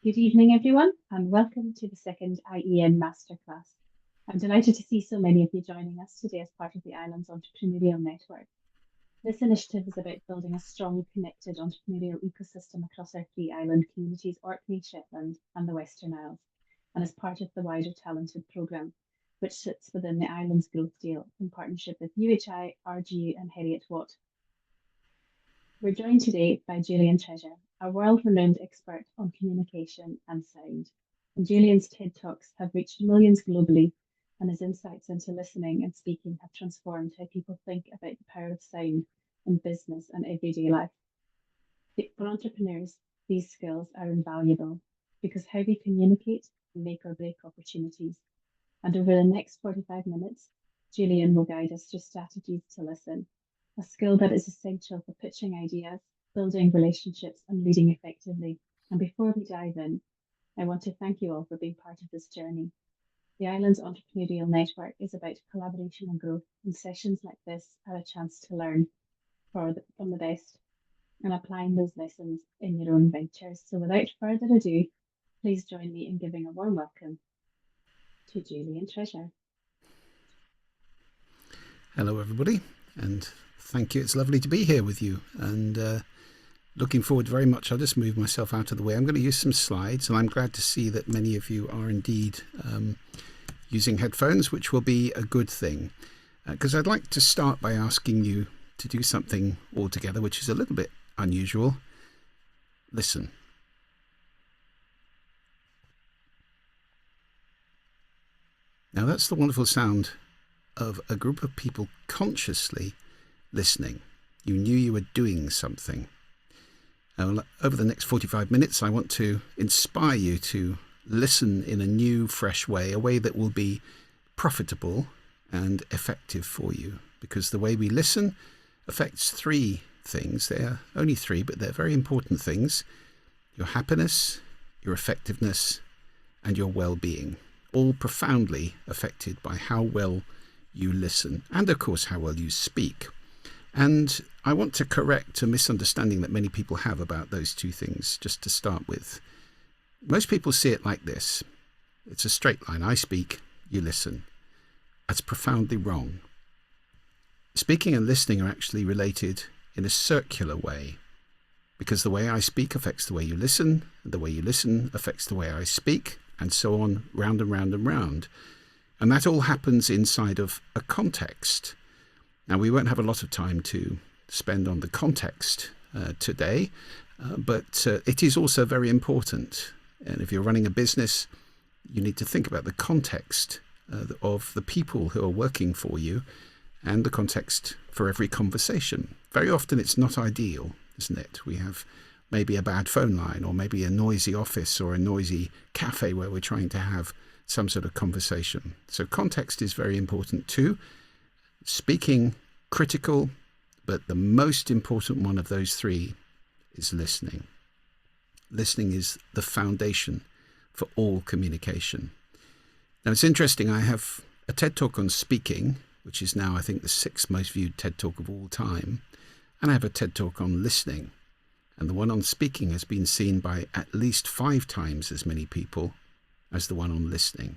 Good evening, everyone, and welcome to the second IEN Masterclass. I'm delighted to see so many of you joining us today as part of the Island's Entrepreneurial Network. This initiative is about building a strong, connected entrepreneurial ecosystem across our three island communities, Orkney, Shetland, and the Western Isles, and as part of the wider Talented programme, which sits within the Islands Growth Deal in partnership with UHI, RGU, and Heriot Watt. We're joined today by Julian Treasure, a world-renowned expert on communication and sound. And Julian's TED Talks have reached millions globally, and his insights into listening and speaking have transformed how people think about the power of sound in business and everyday life. For entrepreneurs, these skills are invaluable because how we communicate can make or break opportunities. And over the next 45 minutes, Julian will guide us through strategies to listen, a skill that is essential for pitching ideas, building relationships, and leading effectively. And before we dive in, I want to thank you all for being part of this journey. The Islands Entrepreneurial Network is about collaboration and growth, and sessions like this are a chance to learn from the best and applying those lessons in your own ventures. So without further ado, please join me in giving a warm welcome to Julian Treasure. Hello, everybody, and thank you. It's lovely to be here with you, and looking forward very much. I'll just move myself out of the way. I'm going to use some slides, and I'm glad to see that many of you are indeed using headphones, which will be a good thing, because I'd like to start by asking you to do something altogether, which is a little bit unusual. Listen. Now, that's the wonderful sound of a group of people consciously listening. You knew you were doing something. Now, over the next 45 minutes, I want to inspire you to listen in a new, fresh way, a way that will be profitable and effective for you. Because the way we listen affects three things. They're only three, but they're very important things. Your happiness, your effectiveness, and your well-being, all profoundly affected by how well you listen, and of course how well you speak. And I want to correct a misunderstanding that many people have about those two things, just to start with. Most people see it like this. It's a straight line. I speak, you listen. That's profoundly wrong. Speaking and listening are actually related in a circular way, because the way I speak affects the way you listen, and the way you listen affects the way I speak, and so on, round and round and round. And that all happens inside of a context. Now, we won't have a lot of time to spend on the context today, but it is also very important. And if you're running a business, you need to think about the context of the people who are working for you and the context for every conversation. Very often it's not ideal, isn't it? We have maybe a bad phone line, or maybe a noisy office or a noisy cafe where we're trying to have some sort of conversation. So context is very important too. Speaking, critical, but the most important one of those three is listening. Listening is the foundation for all communication. Now, it's interesting, I have a TED Talk on speaking, which is now, I think, the 6th most viewed TED Talk of all time. And I have a TED Talk on listening. And the one on speaking has been seen by at least 5 times as many people as the one on listening.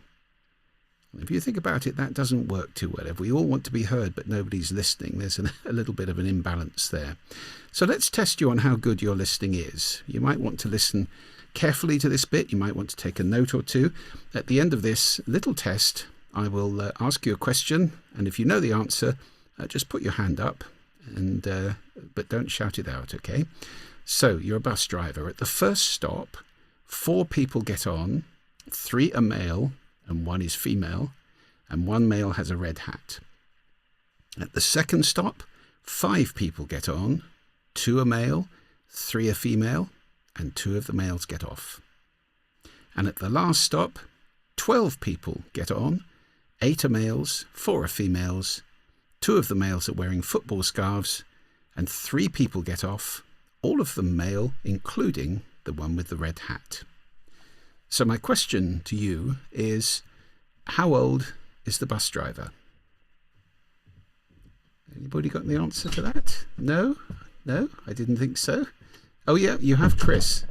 If you think about it, that doesn't work too well. If we all want to be heard, but nobody's listening, there's a little bit of an imbalance there. So let's test you on how good your listening is. You might want to listen carefully to this bit. You might want to take a note or two. At the end of this little test, I will ask you a question. And if you know the answer, just put your hand up, but don't shout it out, okay? So you're a bus driver. At the first stop, 4 people get on, 3 are male, and 1 is female, and 1 male has a red hat. At the second stop, 5 people get on, 2 are male, 3 are female, and 2 of the males get off. And at the last stop, 12 people get on, 8 are males, 4 are females, 2 of the males are wearing football scarves, and 3 people get off, all of them male, including the one with the red hat. So my question to you is, how old is the bus driver? Anybody got the answer to that? No, I didn't think so. Oh yeah, you have Chris.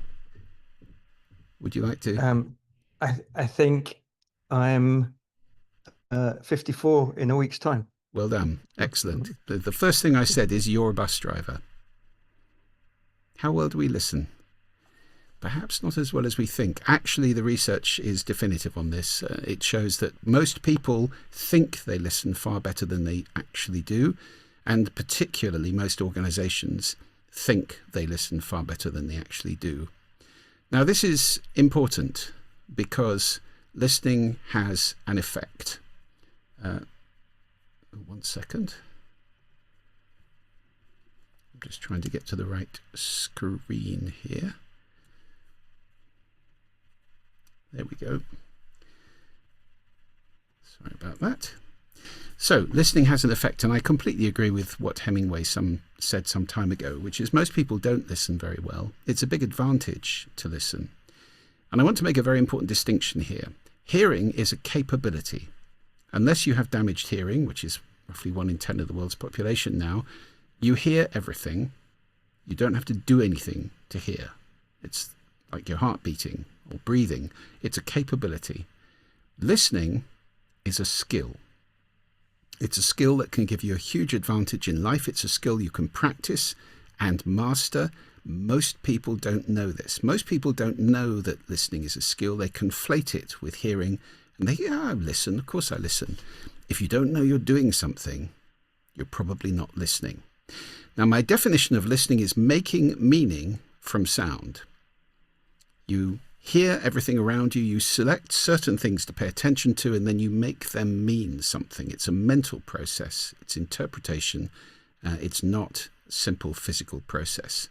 Would you like to? I think I'm 54 in a week's time. Well done. Excellent. The first thing I said is you're a bus driver. How well do we listen? Perhaps not as well as we think. Actually, the research is definitive on this. It shows that most people think they listen far better than they actually do, and particularly most organizations think they listen far better than they actually do. Now, this is important because listening has an effect. 1 second. I'm just trying to get to the right screen here. There we go. Sorry about that. So, listening has an effect, and I completely agree with what Hemingway said some time ago, which is most people don't listen very well. It's a big advantage to listen. And I want to make a very important distinction here. Hearing is a capability. Unless you have damaged hearing, which is roughly 1 in 10 of the world's population now, you hear everything. You don't have to do anything to hear. It's like your heart beating or breathing. It's a capability. Listening is a skill. It's a skill that can give you a huge advantage in life. It's a skill you can practice and master. Most people don't know this. Most people don't know that listening is a skill. They conflate it with hearing, and they, I listen. Of course I listen. If you don't know you're doing something, you're probably not listening. Now, my definition of listening is making meaning from sound. You hear everything around you, you select certain things to pay attention to, and then you make them mean something. It's a mental process. It's interpretation. It's not a simple physical process.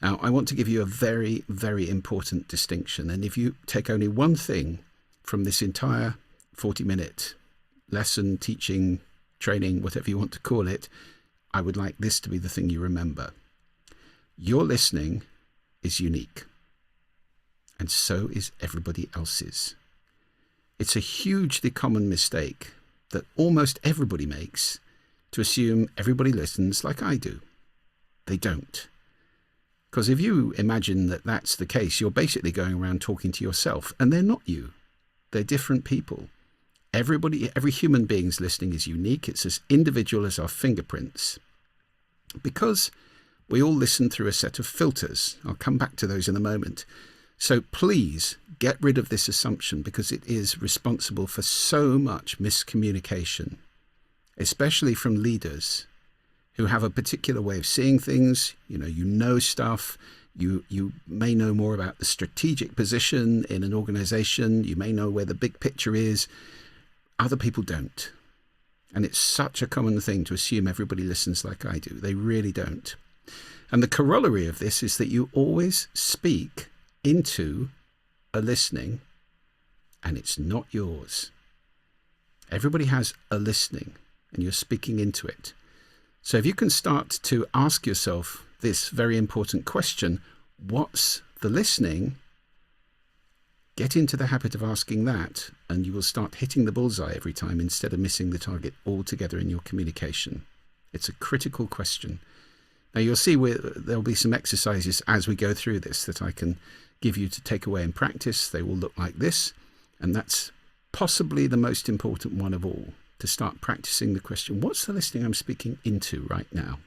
Now, I want to give you a very, very important distinction. And if you take only one thing from this entire 40-minute lesson, teaching, training, whatever you want to call it, I would like this to be the thing you remember. Your listening is unique. And so is everybody else's. It's a hugely common mistake that almost everybody makes to assume everybody listens like I do. They don't. Because if you imagine that that's the case, you're basically going around talking to yourself, and they're not you. They're different people. Every human being's listening is unique. It's as individual as our fingerprints. Because we all listen through a set of filters. I'll come back to those in a moment. So please get rid of this assumption, because it is responsible for so much miscommunication, especially from leaders who have a particular way of seeing things. You know stuff. You may know more about the strategic position in an organization. You may know where the big picture is. Other people don't. And it's such a common thing to assume everybody listens like I do. They really don't. And the corollary of this is that you always speak into a listening, and it's not yours. Everybody has a listening, and you're speaking into it. So if you can start to ask yourself this very important question, what's the listening? Get into the habit of asking that, and you will start hitting the bullseye every time instead of missing the target altogether in your communication. It's a critical question. Now you'll see there'll be some exercises as we go through this that I can give you to take away and practice. They will look like this, and that's possibly the most important one of all, to start practicing the question, what's the listening I'm speaking into right now?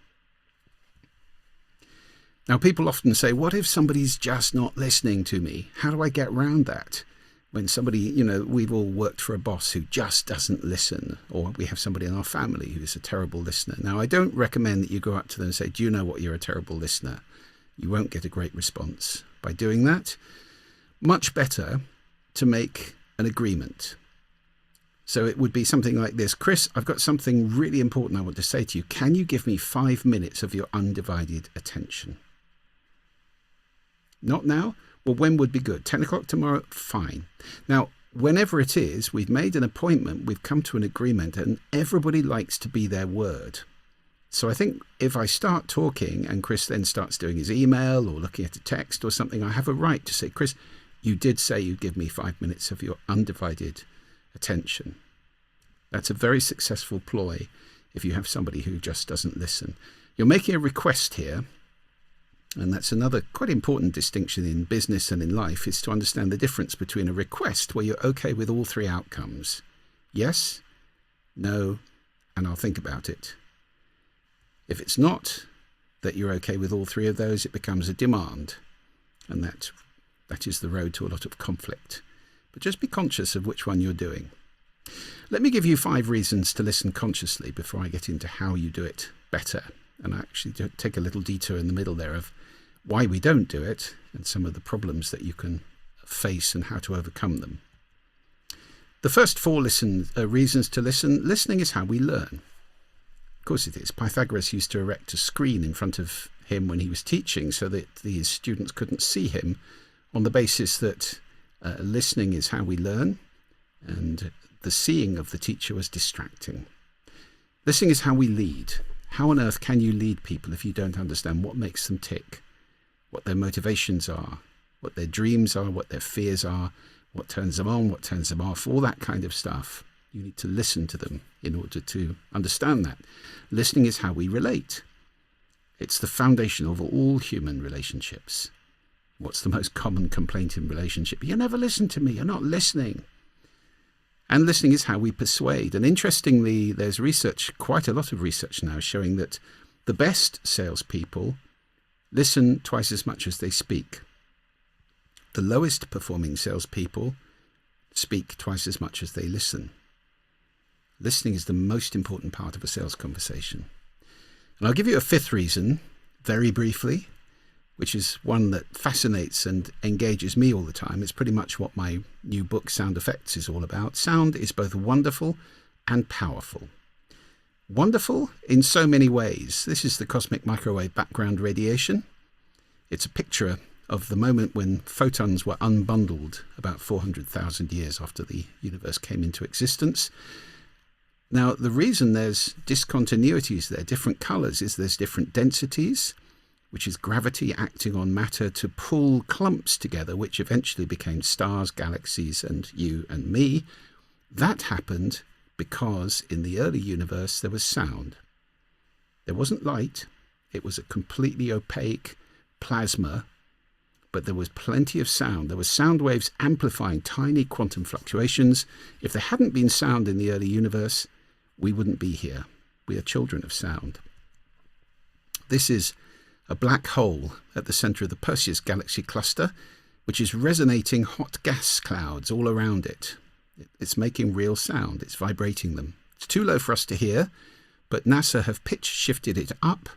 Now, people often say, what if somebody's just not listening to me? How do I get around that? When somebody, we've all worked for a boss who just doesn't listen, or we have somebody in our family who's a terrible listener. Now, I don't recommend that you go up to them and say, do you know what, you're a terrible listener? You won't get a great response by doing that. Much better to make an agreement. So it would be something like this. Chris, I've got something really important I want to say to you. Can you give me 5 minutes of your undivided attention? Not now? Well, when would be good? 10 o'clock tomorrow? Fine. Now, whenever it is, we've made an appointment, we've come to an agreement, and everybody likes to be their word. So I think if I start talking and Chris then starts doing his email or looking at a text or something, I have a right to say, Chris, you did say you'd give me 5 minutes of your undivided attention. That's a very successful ploy if you have somebody who just doesn't listen. You're making a request here, And that's another quite important distinction in business and in life, is to understand the difference between a request where you're okay with all three outcomes. Yes, no, and I'll think about it. If it's not that you're okay with all three of those, it becomes a demand. And that is the road to a lot of conflict. But just be conscious of which one you're doing. Let me give you 5 reasons to listen consciously before I get into how you do it better. And I actually take a little detour in the middle there of why we don't do it and some of the problems that you can face and how to overcome them. The first 4 reasons to listen. Listening is how we learn. Of course it is. Pythagoras used to erect a screen in front of him when he was teaching so that his students couldn't see him, on the basis that listening is how we learn and the seeing of the teacher was distracting. Listening is how we lead. How on earth can you lead people if you don't understand what makes them tick, what their motivations are, what their dreams are, what their fears are, what turns them on, what turns them off, all that kind of stuff? You need to listen to them in order to understand that. Listening is how we relate. It's the foundation of all human relationships. What's the most common complaint in relationship? You never listen to me, you're not listening. And listening is how we persuade. And interestingly, there's research, quite a lot of research now, showing that the best salespeople listen twice as much as they speak. The lowest performing salespeople speak twice as much as they listen. Listening is the most important part of a sales conversation. And I'll give you a 5th reason, very briefly, which is one that fascinates and engages me all the time. It's pretty much what my new book, Sound Effects, is all about. Sound is both wonderful and powerful. Wonderful in so many ways. This is the cosmic microwave background radiation. It's a picture of the moment when photons were unbundled about 400,000 years after the universe came into existence. Now, the reason there's discontinuities there, different colours, is there's different densities, which is gravity acting on matter to pull clumps together, which eventually became stars, galaxies, and you and me. That happened because in the early universe there was sound. There wasn't light. It was a completely opaque plasma, but there was plenty of sound. There were sound waves amplifying tiny quantum fluctuations. If there hadn't been sound in the early universe, we wouldn't be here. We are children of sound. This is a black hole at the centre of the Perseus galaxy cluster, which is resonating hot gas clouds all around it. It's making real sound. It's vibrating them. It's too low for us to hear, but NASA have pitch shifted it up.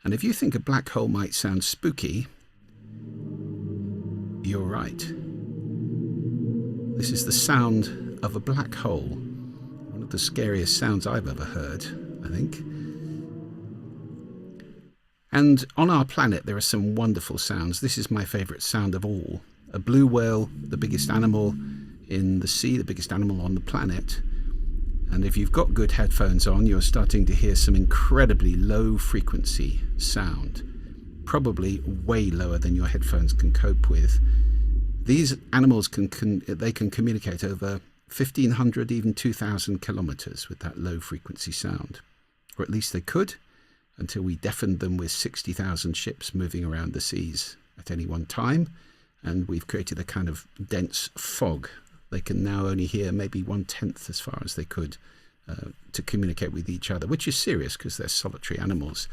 And if you think a black hole might sound spooky, you're right. This is the sound of a black hole. One of the scariest sounds I've ever heard, I think. And on our planet, there are some wonderful sounds. This is my favourite sound of all. A blue whale, the biggest animal in the sea, the biggest animal on the planet. And if you've got good headphones on, you're starting to hear some incredibly low frequency sound, probably way lower than your headphones can cope with. These animals can communicate over 1,500, even 2,000 kilometres with that low frequency sound. Or at least they could, until we deafened them with 60,000 ships moving around the seas at any one time. And we've created a kind of dense fog. They can now only hear maybe 1/10 as far as they could to communicate with each other, which is serious because they're solitary animals.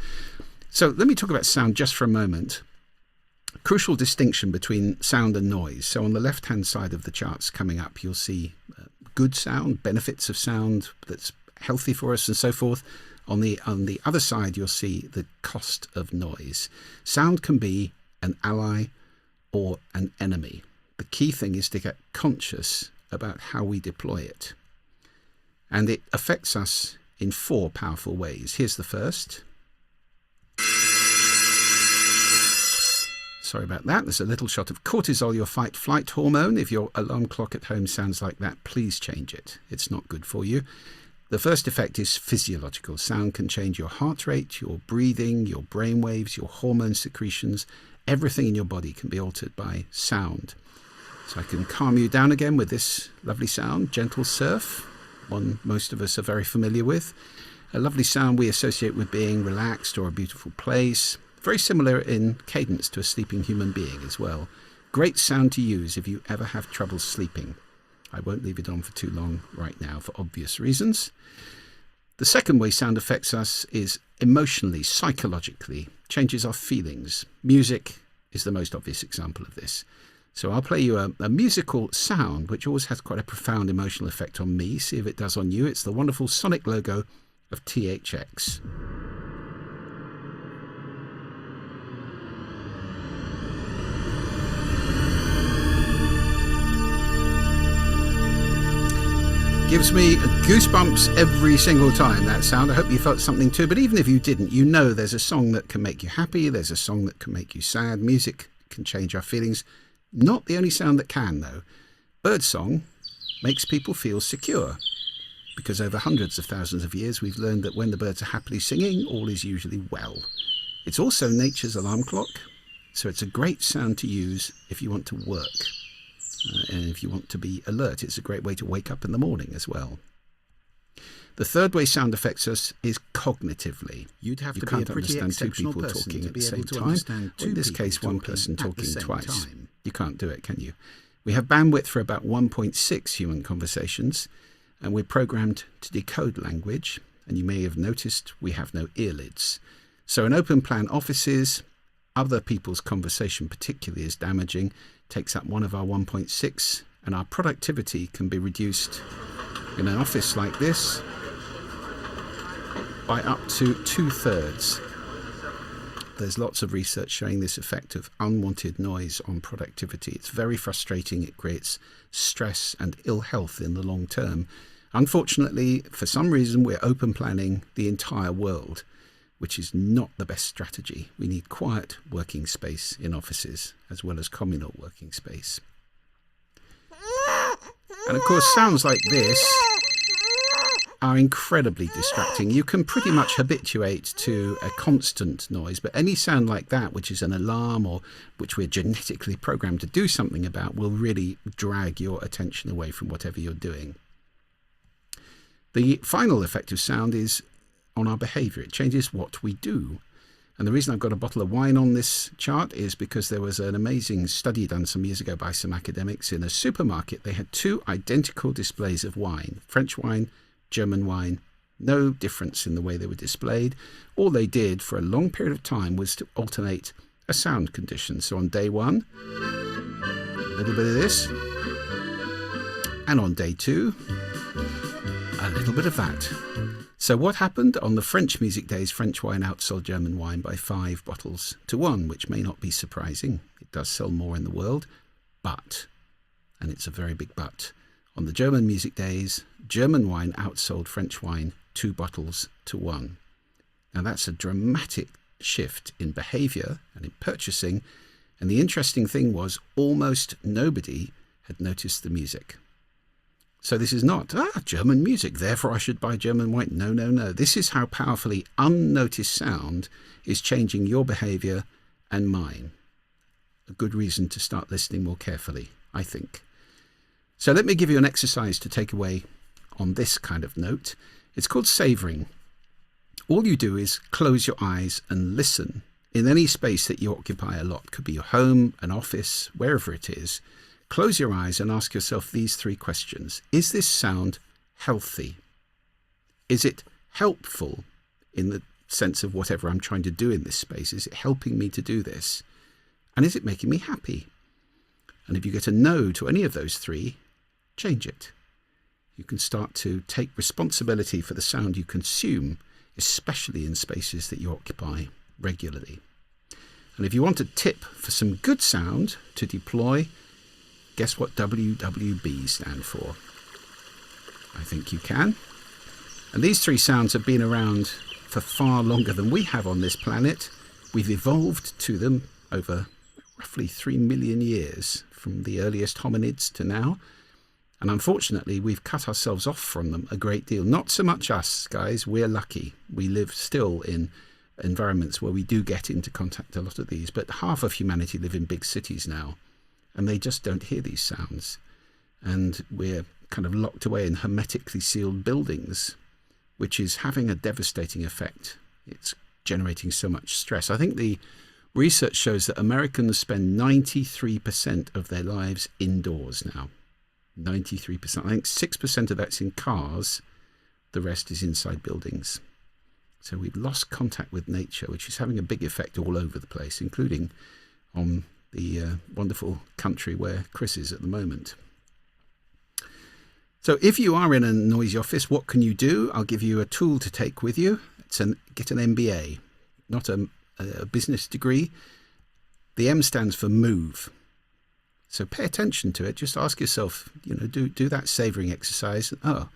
So let me talk about sound just for a moment. Crucial distinction between sound and noise. So on the left-hand side of the charts coming up, you'll see good sound, benefits of sound that's healthy for us and so forth. On the other side, you'll see the cost of noise. Sound can be an ally or an enemy. The key thing is to get conscious about how we deploy it. And it affects us in 4 powerful ways. Here's the first. Sorry about that. There's a little shot of cortisol, your fight-flight hormone. If your alarm clock at home sounds like that, please change it. It's not good for you. The first effect is physiological. Sound can change your heart rate, your breathing, your brain waves, your hormone secretions. Everything in your body can be altered by sound. So I can calm you down again with this lovely sound, gentle surf, one most of us are very familiar with. A lovely sound we associate with being relaxed or a beautiful place. Very similar in cadence to a sleeping human being as well. Great sound to use if you ever have trouble sleeping. I won't leave it on for too long right now for obvious reasons. The second way sound affects us is emotionally, psychologically, changes our feelings. Music is the most obvious example of this. So I'll play you a musical sound which always has quite a profound emotional effect on me. See if it does on you. It's the wonderful sonic logo of THX. Gives me goosebumps every single time, that sound. I hope you felt something too, but even if you didn't, you know there's a song that can make you happy, there's a song that can make you sad. Music can change our feelings. Not the only sound that can, though. Birdsong makes people feel secure, because over hundreds of thousands of years we've learned that when the birds are happily singing, all is usually well. It's also nature's alarm clock, so it's a great sound to use if you want to work. And if you want to be alert, it's a great way to wake up in the morning as well. The third way sound affects us is cognitively. You'd have to be a pretty exceptional person talking at the same time. In this case, one person talking twice. You can't do it, can you? We have bandwidth for about 1.6 human conversations, and we're programmed to decode language. And you may have noticed we have no earlids. So in open plan offices, other people's conversation particularly is damaging, takes up one of our 1.6, and our productivity can be reduced in an office like this by up to 2/3. There's lots of research showing this effect of unwanted noise on productivity. It's very frustrating. It creates stress and ill health in the long term. Unfortunately, for some reason, we're open planning the entire world, which is not the best strategy. We need quiet working space in offices as well as communal working space. And of course, sounds like this are incredibly distracting. You can pretty much habituate to a constant noise, but any sound like that, which is an alarm or which we're genetically programmed to do something about, will really drag your attention away from whatever you're doing. The final effect of sound is on our behavior. It changes what we do. And the reason I've got a bottle of wine on this chart is because there was an amazing study done some years ago by some academics in a supermarket. They had two identical displays of wine, French wine, German wine, no difference in the way they were displayed. All they did for a long period of time was to alternate a sound condition. So on day one, a little bit of this, and on day two, a little bit of that. So what happened? On the French music days, French wine outsold German wine by 5 bottles to 1, which may not be surprising. It does sell more in the world, but, and it's a very big but, on the German music days, German wine outsold French wine 2 bottles to 1. Now that's a dramatic shift in behavior and in purchasing, and the interesting thing was almost nobody had noticed the music. So this is not, German music, therefore I should buy German wine. No, no, no. This is how powerfully unnoticed sound is changing your behavior and mine. A good reason to start listening more carefully, I think. So let me give you an exercise to take away on this kind of note. It's called savoring. All you do is close your eyes and listen in any space that you occupy a lot. Could be your home, an office, wherever it is. Close your eyes and ask yourself these 3 questions. Is this sound healthy? Is it helpful in the sense of whatever I'm trying to do in this space? Is it helping me to do this? And is it making me happy? And if you get a no to any of those 3, change it. You can start to take responsibility for the sound you consume, especially in spaces that you occupy regularly. And if you want a tip for some good sound to deploy, guess what WWB stand for? I think you can. And these 3 sounds have been around for far longer than we have on this planet. We've evolved to them over roughly 3 million years, from the earliest hominids to now. And unfortunately, we've cut ourselves off from them a great deal. Not so much us, guys. We're lucky. We live still in environments where we do get into contact a lot of these. But half of humanity live in big cities now, and they just don't hear these sounds. And we're kind of locked away in hermetically sealed buildings, which is having a devastating effect. It's generating so much stress. I think the research shows that Americans spend 93% of their lives indoors now. 93%. I think 6% of that's in cars. The rest is inside buildings. So we've lost contact with nature, which is having a big effect all over the place, including on the wonderful country where Chris is at the moment. So if you are in a noisy office, what can you do? I'll give you a tool to take with you. Get an MBA, not a business degree. The M stands for move. So pay attention to it. Just ask yourself, do that savoring exercise. Oh,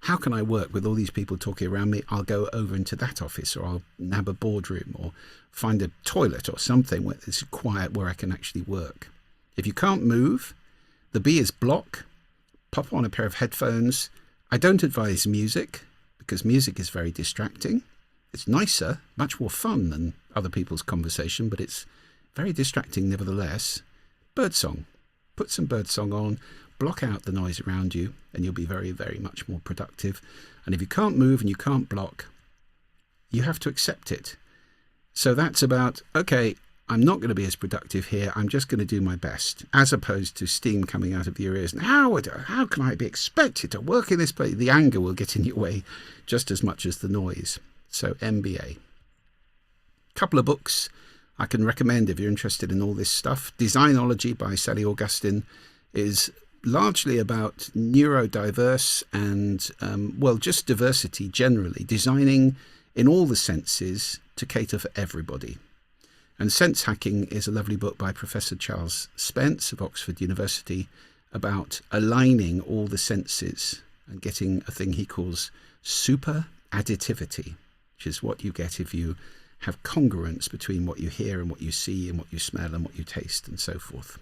how can I work with all these people talking around me? I'll go over into that office, or I'll nab a boardroom, or find a toilet or something where it's quiet, where I can actually work. If you can't move, the B is block. Pop on a pair of headphones. I don't advise music, because music is very distracting. It's nicer, much more fun than other people's conversation, but it's very distracting nevertheless. Birdsong. Put some birdsong on, block out the noise around you, and you'll be very, very much more productive. And if you can't move and you can't block, you have to accept it. So that's about, okay, I'm not going to be as productive here. I'm just going to do my best, as opposed to steam coming out of your ears. And how can I be expected to work in this place? The anger will get in your way just as much as the noise. So MBA. Couple of books I can recommend if you're interested in all this stuff. Designology by Sally Augustin is largely about neurodiverse and, just diversity generally, designing in all the senses to cater for everybody. And Sense Hacking is a lovely book by Professor Charles Spence of Oxford University about aligning all the senses and getting a thing he calls super additivity, which is what you get if you have congruence between what you hear and what you see and what you smell and what you taste and so forth.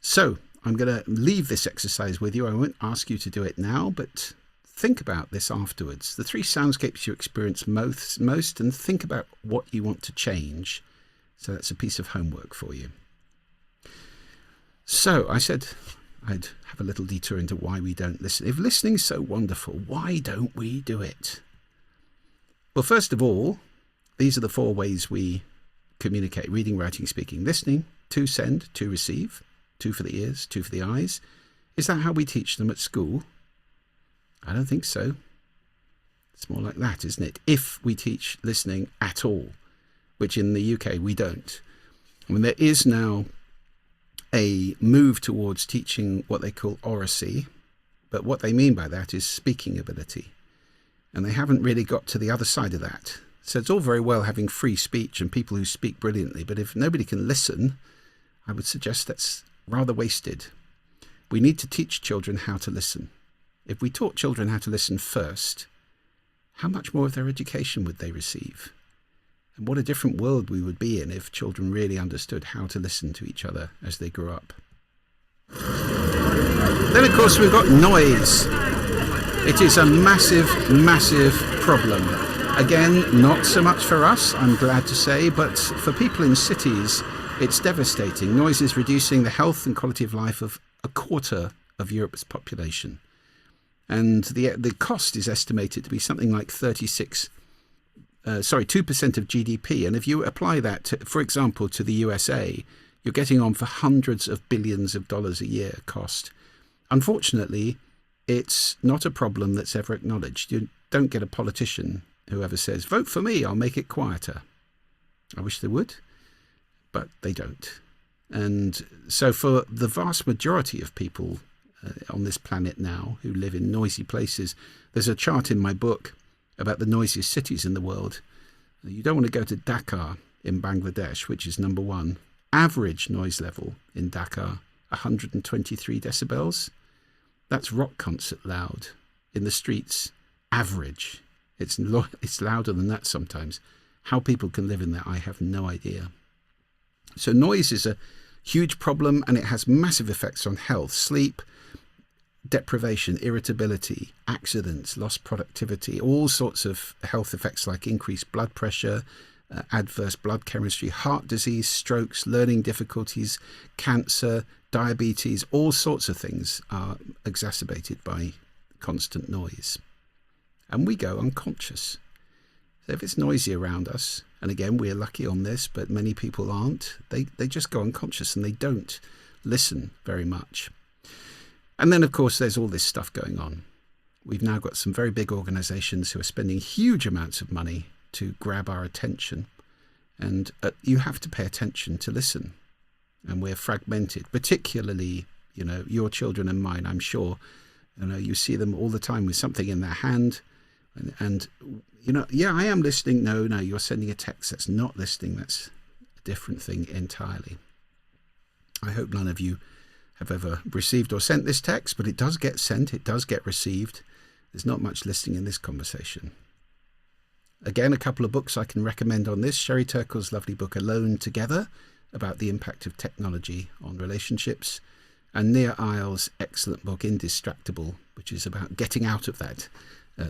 So I'm going to leave this exercise with you. I won't ask you to do it now, but think about this afterwards. The 3 soundscapes you experience most, and think about what you want to change. So that's a piece of homework for you. So I said I'd have a little detour into why we don't listen. If listening's so wonderful, why don't we do it? Well, first of all, these are the 4 ways we communicate: reading, writing, speaking, listening. 2 send, 2 receive, 2 for the ears, 2 for the eyes. Is that how we teach them at school? I don't think so. It's more like that, isn't it? If we teach listening at all, which in the UK we don't. I mean, there is now a move towards teaching what they call oracy, but what they mean by that is speaking ability. And they haven't really got to the other side of that. So it's all very well having free speech and people who speak brilliantly, but if nobody can listen, I would suggest that's rather wasted. We need to teach children how to listen. If we taught children how to listen first, how much more of their education would they receive? And what a different world we would be in if children really understood how to listen to each other as they grew up. Then, of course, we've got noise. It is a massive, massive problem. Again, not so much for us, I'm glad to say, but for people in cities, it's devastating. Noise is reducing the health and quality of life of a quarter of Europe's population. And the cost is estimated to be something like 2% of GDP. And if you apply that, to, for example, to the USA, you're getting on for hundreds of billions of dollars a year cost. Unfortunately, it's not a problem that's ever acknowledged. You don't get a politician who ever says, vote for me, I'll make it quieter. I wish they would, but they don't. And so for the vast majority of people on this planet now who live in noisy places, there's a chart in my book about the noisiest cities in the world. You don't want to go to Dhaka in Bangladesh, which is number 1. Average noise level in Dhaka, 123 decibels. That's rock concert loud. In the streets, average. It's louder than that sometimes. How people can live in that, I have no idea. So noise is a huge problem, and it has massive effects on health, sleep, deprivation, irritability, accidents, lost productivity, all sorts of health effects like increased blood pressure, adverse blood chemistry, heart disease, strokes, learning difficulties, cancer, diabetes, all sorts of things are exacerbated by constant noise. And we go unconscious. So if it's noisy around us, and again, we're lucky on this, but many people aren't, they just go unconscious and they don't listen very much. And then, of course, there's all this stuff going on. We've now got some very big organizations who are spending huge amounts of money to grab our attention. And you have to pay attention to listen. And we're fragmented, particularly, your children and mine, I'm sure. You see them all the time with something in their hand. And yeah, I am listening. No, you're sending a text. That's not listening. That's a different thing entirely. I hope none of you have ever received or sent this text, but it does get sent. It does get received. There's not much listening in this conversation. Again, a couple of books I can recommend on this. Sherry Turkle's lovely book, Alone Together, about the impact of technology on relationships. And Nia Isles' excellent book, Indistractable, which is about getting out of that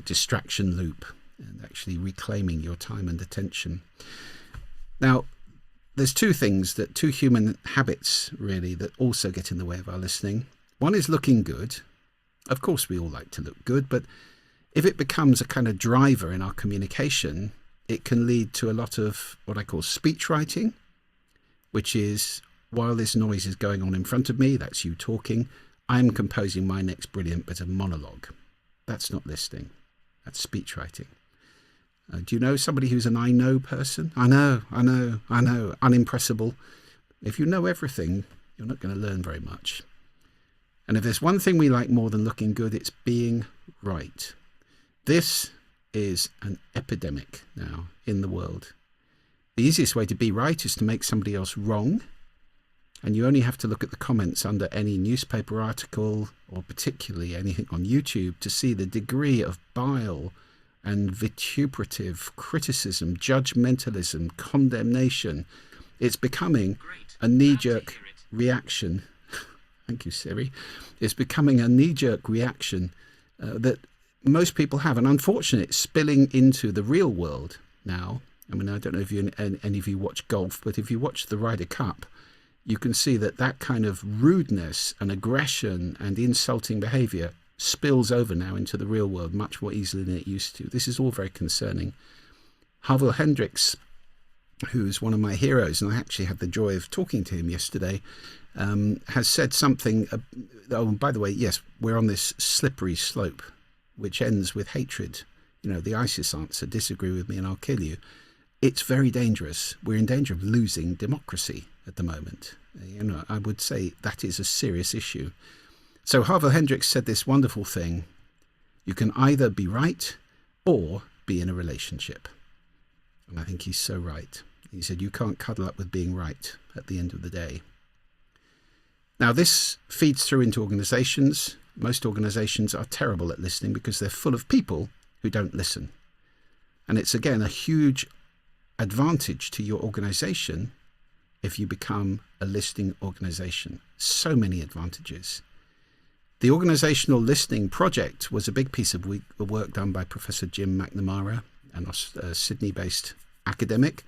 distraction loop and actually reclaiming your time and attention. Now, there's two human habits, really, that also get in the way of our listening. One is looking good. Of course, we all like to look good, but if it becomes a kind of driver in our communication, it can lead to a lot of what I call speech writing, which is, while this noise is going on in front of me, that's you talking, I'm composing my next brilliant bit of monologue. That's not listening. That's speech writing. Do you know somebody who's an I know person? I know, unimpressible. If you know everything, you're not going to learn very much. And if there's one thing we like more than looking good, it's being right. This is an epidemic now in the world. The easiest way to be right is to make somebody else wrong. And you only have to look at the comments under any newspaper article, or particularly anything on YouTube, to see the degree of bile and vituperative criticism, judgmentalism, condemnation. It's becoming a knee-jerk reaction. Thank you, Siri. It's becoming a knee-jerk reaction that most people have. And unfortunately, it's spilling into the real world now. I mean, I don't know if any of you watch golf, but if you watch the Ryder Cup, you can see that kind of rudeness and aggression and insulting behavior spills over now into the real world much more easily than it used to. This is all very concerning. Harville Hendricks, who's one of my heroes, and I actually had the joy of talking to him yesterday, has said something. Oh, by the way, yes, we're on this slippery slope, which ends with hatred. The ISIS answer, disagree with me and I'll kill you. It's very dangerous. We're in danger of losing democracy at the moment. I would say that is a serious issue. So Harville Hendricks said this wonderful thing: you can either be right or be in a relationship. And I think he's so right. He said you can't cuddle up with being right at the end of the day. Now, this feeds through into organizations. Most organizations are terrible at listening because they're full of people who don't listen. And it's, again, a huge advantage to your organization if you become a listening organization. So many advantages. The Organizational Listening Project was a big piece of work done by Professor Jim McNamara, a Sydney-based academic,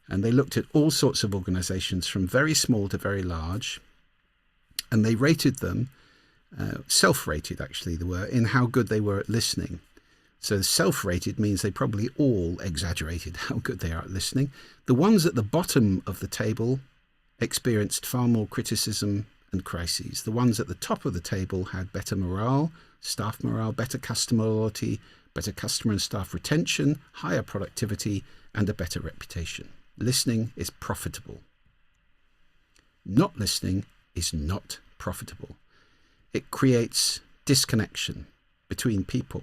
and they looked at all sorts of organizations from very small to very large, and they rated them, self-rated actually they were, in how good they were at listening. So self-rated means they probably all exaggerated how good they are at listening. The ones at the bottom of the table experienced far more criticism and crises. The ones at the top of the table had better morale, staff morale, better customer loyalty, better customer and staff retention, higher productivity, and a better reputation. Listening is profitable. Not listening is not profitable. It creates disconnection between people,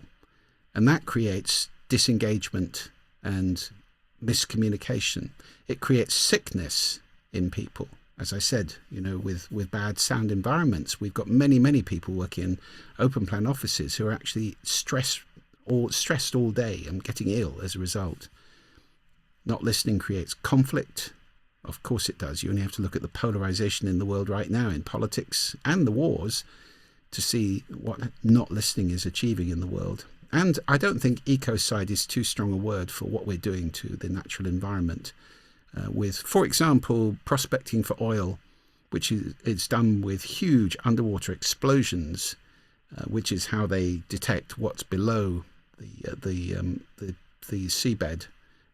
and that creates disengagement and miscommunication. It creates sickness in people. As I said, with bad sound environments, we've got many people working in open plan offices who are actually stressed all day and getting ill as a result. Not listening creates conflict. Of course it does. You only have to look at the polarization in the world right now in politics and the wars to see what not listening is achieving in the world. And I don't think ecocide is too strong a word for what we're doing to the natural environment. With, for example, prospecting for oil, which is done with huge underwater explosions, which is how they detect what's below the seabed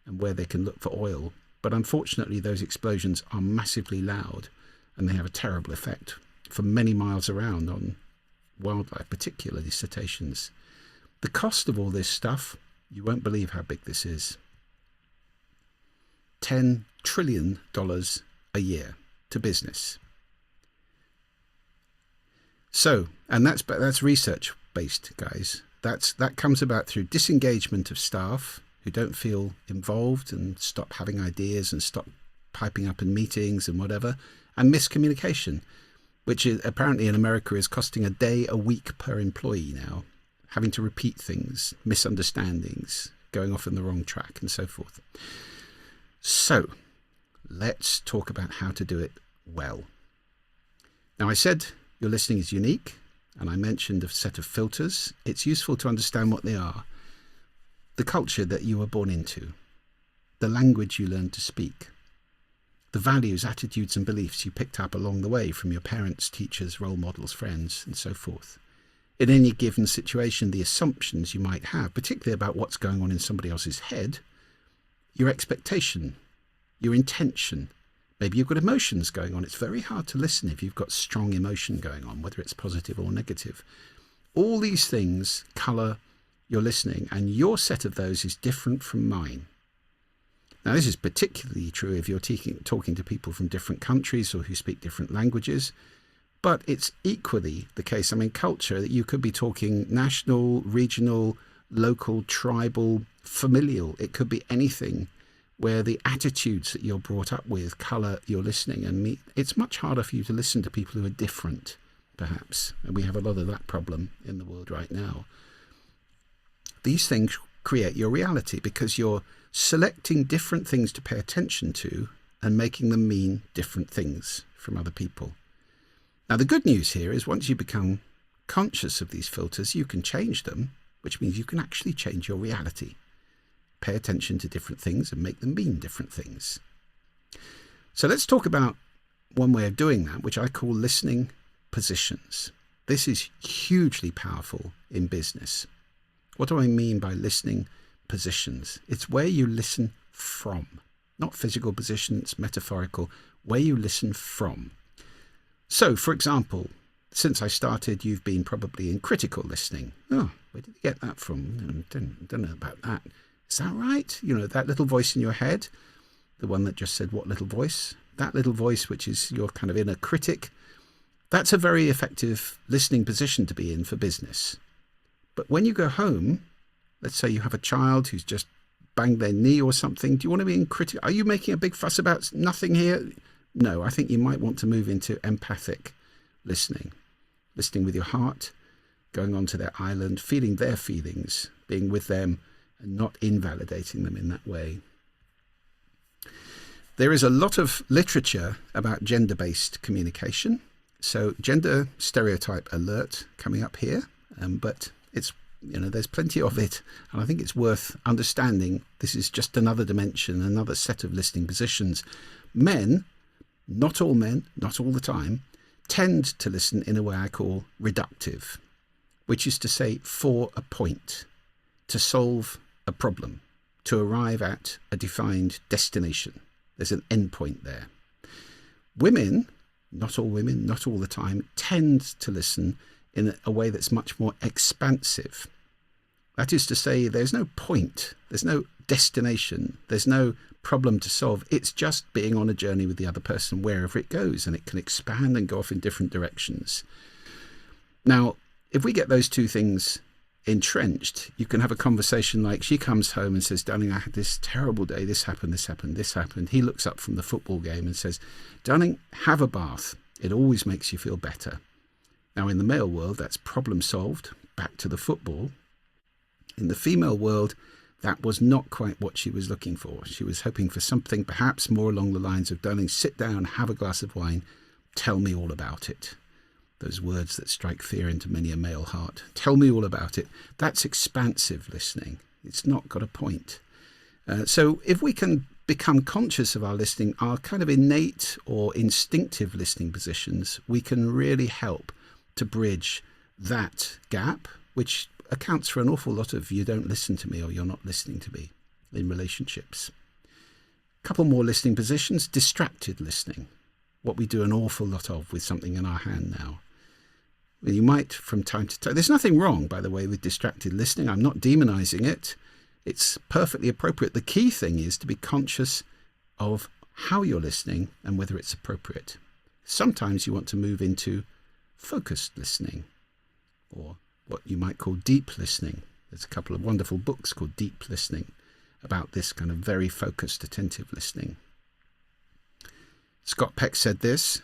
and where they can look for oil. But unfortunately, those explosions are massively loud, and they have a terrible effect for many miles around on wildlife, particularly cetaceans. The cost of all this stuff, you won't believe how big this is. $10 trillion a year to business. So, and that's research based, guys. That comes about through disengagement of staff who don't feel involved and stop having ideas and stop piping up in meetings and whatever, and miscommunication, which is apparently in America is costing a day a week per employee now, having to repeat things, misunderstandings, going off in the wrong track and so forth. So let's talk about how to do it well. Now, I said your listening is unique, and I mentioned a set of filters. It's useful to understand what they are. The culture that you were born into, the language you learned to speak, the values, attitudes and beliefs you picked up along the way from your parents, teachers, role models, friends, and so forth. In any given situation, the assumptions you might have, particularly about what's going on in somebody else's head, your expectation, your intention. Maybe you've got emotions going on. It's very hard to listen if you've got strong emotion going on, whether it's positive or negative. All these things colour your listening, and your set of those is different from mine. Now, this is particularly true if you're talking to people from different countries or who speak different languages, but it's equally the case. I mean, culture, that you could be talking national, regional, local, tribal, familial. It could be anything where the attitudes that you're brought up with colour your listening. And it's much harder for you to listen to people who are different, perhaps. And we have a lot of that problem in the world right now. These things create your reality because you're selecting different things to pay attention to and making them mean different things from other people. Now, the good news here is once you become conscious of these filters, you can change them, which means you can actually change your reality. Pay attention to different things and make them mean different things. So let's talk about one way of doing that, which I call listening positions. This is hugely powerful in business. What do I mean by listening positions? It's where you listen from, not physical positions, metaphorical, where you listen from. So, for example, since I started, you've been probably in critical listening. Oh, where did you get that from? Don't know about that. Is that right? You know, that little voice in your head, the one that just said, what little voice? That little voice, which is your kind of inner critic, that's a very effective listening position to be in for business. But when you go home, let's say you have a child who's just banged their knee or something, do you want to be in critic? Are you making a big fuss about nothing here? No, I think you might want to move into empathic listening with your heart, going onto their island, feeling their feelings, being with them, and not invalidating them in that way. There is a lot of literature about gender-based communication. So gender stereotype alert coming up here, but it's, you know, there's plenty of it, and I think it's worth understanding. This is just another dimension, another set of listening positions. Men, not all the time, tend to listen in a way I call reductive, which is to say for a point, to solve a problem, to arrive at a defined destination. There's an end point there. Women, not all the time, tend to listen in a way that's much more expansive. That is to say, there's no point, there's no destination, there's no problem to solve. It's just being on a journey with the other person wherever it goes, and it can expand and go off in different directions. Now, if we get those two things entrenched, you can have a conversation like she comes home and says, darling, I had this terrible day, this happened. He looks up from the football game and says, darling, have a bath. It always makes you feel better. Now, in the male world, that's problem solved, back to the football. In the female world, that was not quite what she was looking for. She was hoping for something perhaps more along the lines of, darling, sit down, have a glass of wine, tell me all about it. Those words that strike fear into many a male heart. Tell me all about it. That's expansive listening. It's not got a point. So if we can become conscious of our listening, our kind of innate or instinctive listening positions, we can really help to bridge that gap, which accounts for an awful lot of you don't listen to me or you're not listening to me in relationships. couple more listening positions. Distracted listening, what we do an awful lot of with something in our hand now. You might, from time to time, there's nothing wrong, by the way, with distracted listening. I'm not demonizing it. It's perfectly appropriate. The key thing is to be conscious of how you're listening and whether it's appropriate. Sometimes you want to move into focused listening, or what you might call deep listening. There's a couple of wonderful books called Deep Listening about this kind of very focused, attentive listening. Scott Peck said this,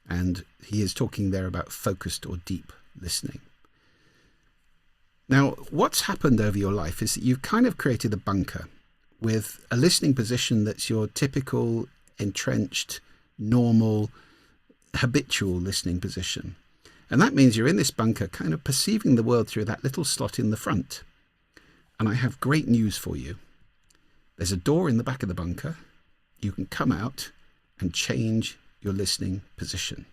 and he is talking there about focused or deep listening. Now, what's happened over your life is that you've kind of created a bunker with a listening position that's your typical, entrenched, normal, habitual listening position. And that means you're in this bunker kind of perceiving the world through that little slot in the front. And I have great news for you. There's a door in the back of the bunker. You can come out and change your listening position.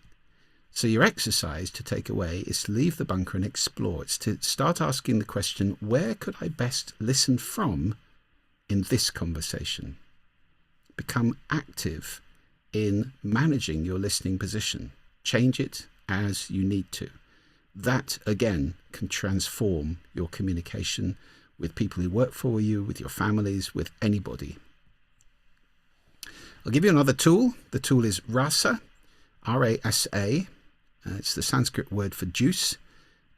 So your exercise to take away is to leave the bunker and explore. It's to start asking the question, where could I best listen from in this conversation? Become active in managing your listening position. Change it as you need to. That, again, can transform your communication with people who work for you, with your families, with anybody. I'll give you another tool. The tool is rasa, R-A-S-A. It's the Sanskrit word for juice.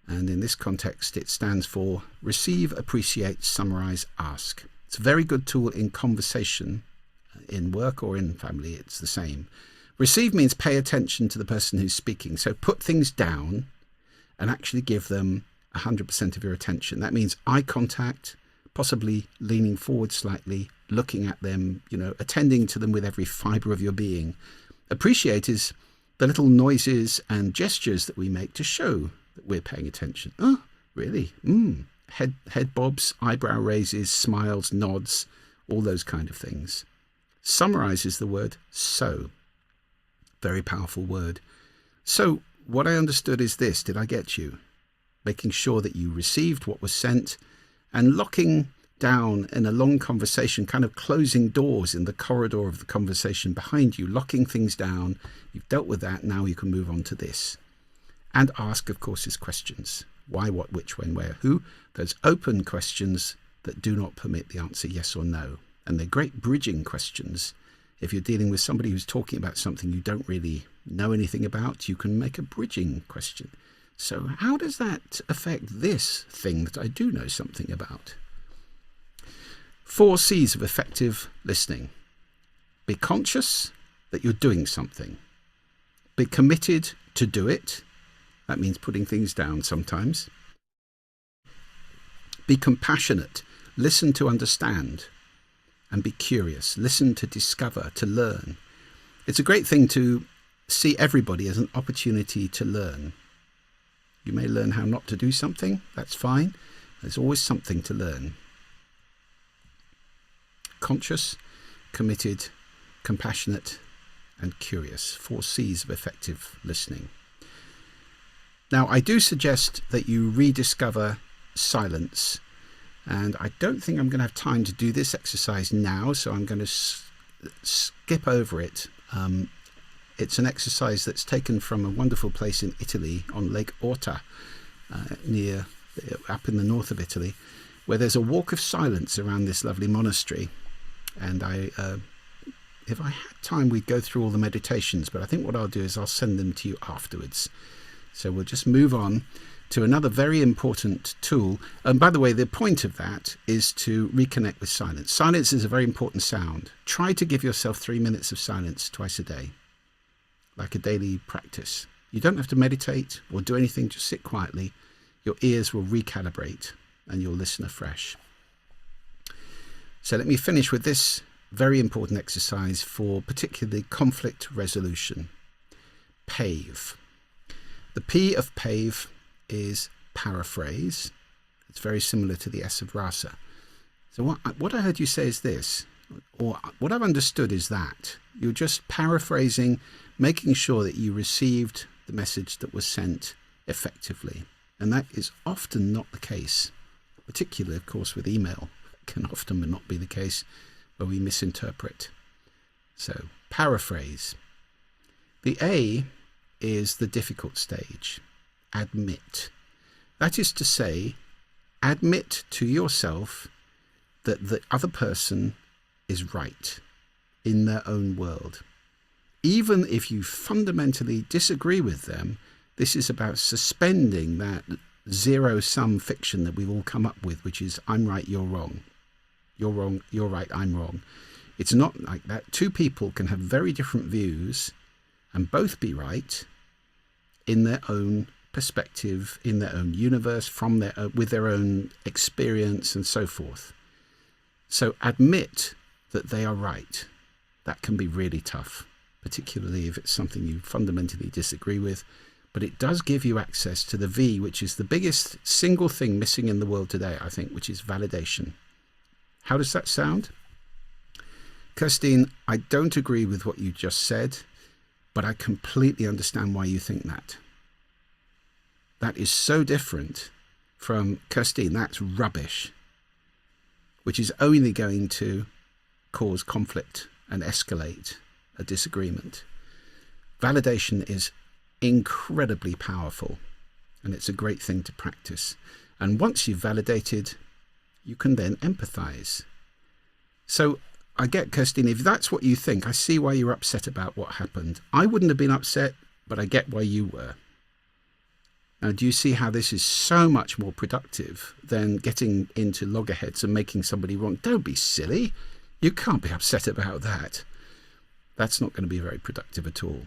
And in this context, it stands for receive, appreciate, summarize, ask. It's a very good tool in conversation, in work or in family. It's the same. Receive means pay attention to the person who's speaking. So put things down and actually give them 100% of your attention. That means eye contact, possibly leaning forward slightly, looking at them, attending to them with every fiber of your being. Appreciate is the little noises and gestures that we make to show that we're paying attention. Oh, really? Head bobs, eyebrow raises, smiles, nods, all those kind of things. Summarize is the word so. Very powerful word. So what I understood is this. Did I get you? Making sure that you received what was sent and locking down in a long conversation, kind of closing doors in the corridor of the conversation behind you, locking things down. You've dealt with that. Now you can move on to this. And ask, of course, is questions. Why, what, which, when, where, who? Those open questions that do not permit the answer yes or no. And they're great bridging questions. If you're dealing with somebody who's talking about something you don't really know anything about, you can make a bridging question. So how does that affect this thing that I do know something about? 4 C's of effective listening. Be conscious that you're doing something. Be committed to do it. That means putting things down sometimes. Be compassionate. Listen to understand. And be curious. Listen to discover, to learn. It's a great thing to see everybody as an opportunity to learn. You may learn how not to do something. That's fine. There's always something to learn. Conscious, committed, compassionate, and curious. 4 C's of effective listening. Now, I do suggest that you rediscover silence. And I don't think I'm going to have time to do this exercise now, so I'm going to skip over it. It's an exercise that's taken from a wonderful place in Italy on Lake Orta, up in the north of Italy, where there's a walk of silence around this lovely monastery. And if I had time, we'd go through all the meditations, but I think what I'll do is I'll send them to you afterwards. So we'll just move on to another very important tool. And by the way, the point of that is to reconnect with silence. Silence is a very important sound. Try to give yourself 3 minutes of silence twice a day, like a daily practice. You don't have to meditate or do anything, just sit quietly. Your ears will recalibrate and you'll listen afresh. So let me finish with this very important exercise for particularly conflict resolution. PAVE. The P of PAVE is paraphrase. It's very similar to the S of rasa. So what I heard you say is this, or what I've understood is that you're just paraphrasing, making sure that you received the message that was sent effectively. And that is often not the case, particularly, of course, with email. It can often not be the case where we misinterpret. So paraphrase. The A is the difficult stage. Admit. That is to say, admit to yourself that the other person is right in their own world. Even if you fundamentally disagree with them, this is about suspending that zero-sum fiction that we've all come up with, which is I'm right, you're wrong. You're wrong, you're right, I'm wrong. It's not like that. Two people can have very different views and both be right in their own perspective, in their own universe, from their with their own experience and so forth. So admit that they are right. That can be really tough, particularly if it's something you fundamentally disagree with. But it does give you access to the V, which is the biggest single thing missing in the world today, I think, which is validation. How does that sound? Kirstine, I don't agree with what you just said, but I completely understand why you think that. That is so different from, Kirstine, that's rubbish, which is only going to cause conflict and escalate a disagreement. Validation is incredibly powerful, and it's a great thing to practice. And once you've validated, you can then empathize. So I get, Kirstine, if that's what you think, I see why you're upset about what happened. I wouldn't have been upset, but I get why you were. Now, do you see how this is so much more productive than getting into loggerheads and making somebody wrong? Don't be silly. You can't be upset about that. That's not going to be very productive at all.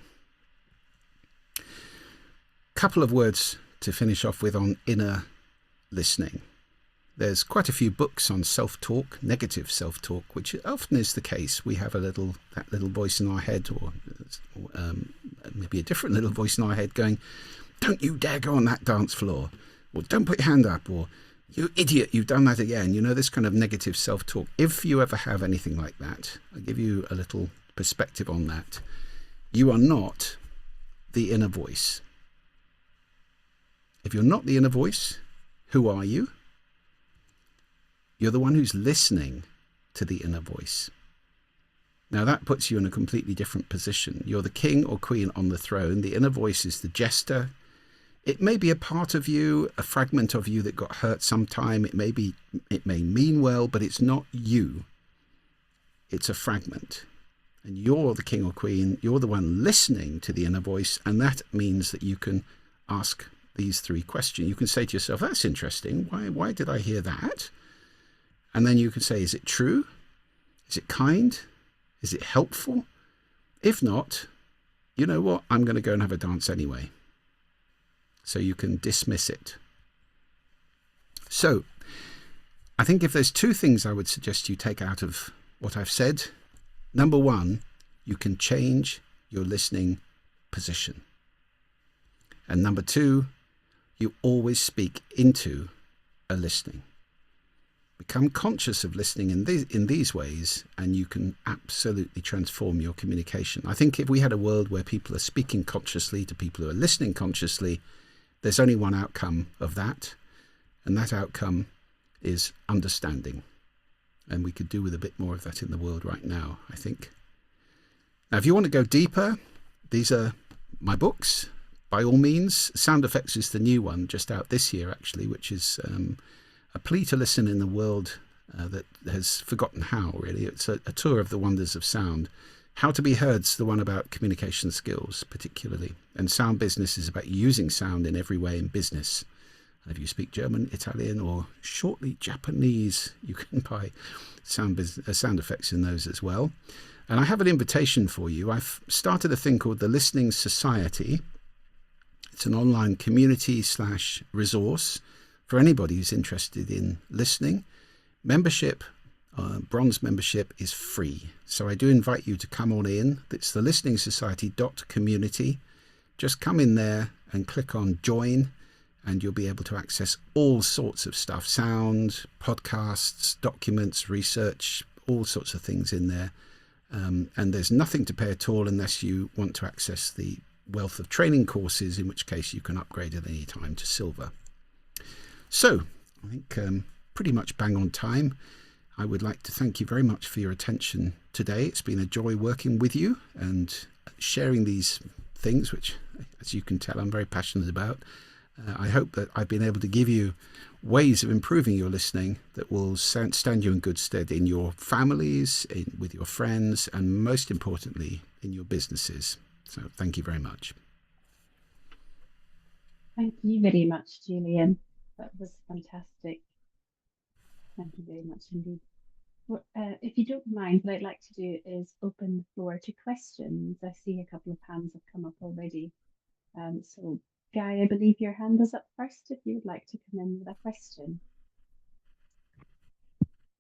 Couple of words to finish off with on inner listening. There's quite a few books on self-talk, negative self-talk, which often is the case. We have that little voice in our head, or maybe a different little voice in our head going, don't you dare go on that dance floor, or don't put your hand up, or you idiot, you've done that again. You know, this kind of negative self-talk. If you ever have anything like that, I'll give you a little perspective on that. You are not the inner voice. If you're not the inner voice, who are you? You're the one who's listening to the inner voice. Now that puts you in a completely different position. You're the king or queen on the throne. The inner voice is the jester. It may be a part of you, a fragment of you that got hurt sometime. It may mean well, but it's not you. It's a fragment. And you're the king or queen. You're the one listening to the inner voice. And that means that you can ask these three questions. You can say to yourself, that's interesting. Why did I hear that? And then you can say, is it true? Is it kind? Is it helpful? If not, you know what? I'm going to go and have a dance anyway. So you can dismiss it. So I think if there's two things I would suggest you take out of what I've said. Number one, you can change your listening position. And number two, you always speak into a listening. Become conscious of listening in these ways, and you can absolutely transform your communication. I think if we had a world where people are speaking consciously to people who are listening consciously, there's only one outcome of that, and that outcome is understanding. And we could do with a bit more of that in the world right now, I think. Now, if you want to go deeper, these are my books. By all means, Sound Effects is the new one, just out this year, actually, which is a plea to listen in the world that has forgotten how, really. It's a tour of the wonders of sound. How to Be Heard's the one about communication skills, particularly. And Sound Business is about using sound in every way in business. If you speak German, Italian, or shortly Japanese, you can buy sound effects in those as well. And I have an invitation for you. I've started a thing called the Listening Society. It's an online community/resource for anybody who's interested in listening. Membership, bronze membership, is free. So I do invite you to come on in. It's the listeningsociety.community. Just come in there and click on join, and you'll be able to access all sorts of stuff, sound, podcasts, documents, research, all sorts of things in there. And there's nothing to pay at all unless you want to access the wealth of training courses, in which case you can upgrade at any time to silver. So I think pretty much bang on time. I would like to thank you very much for your attention today. It's been a joy working with you and sharing these things, which, as you can tell, I'm very passionate about. I hope that I've been able to give you ways of improving your listening that will stand you in good stead in your families, with your friends, and most importantly, in your businesses. So thank you very much. Thank you very much, Julian. That was fantastic. Thank you very much indeed. Well, if you don't mind, what I'd like to do is open the floor to questions. I see a couple of hands have come up already. So, Guy, I believe your hand was up first, if you would like to come in with a question.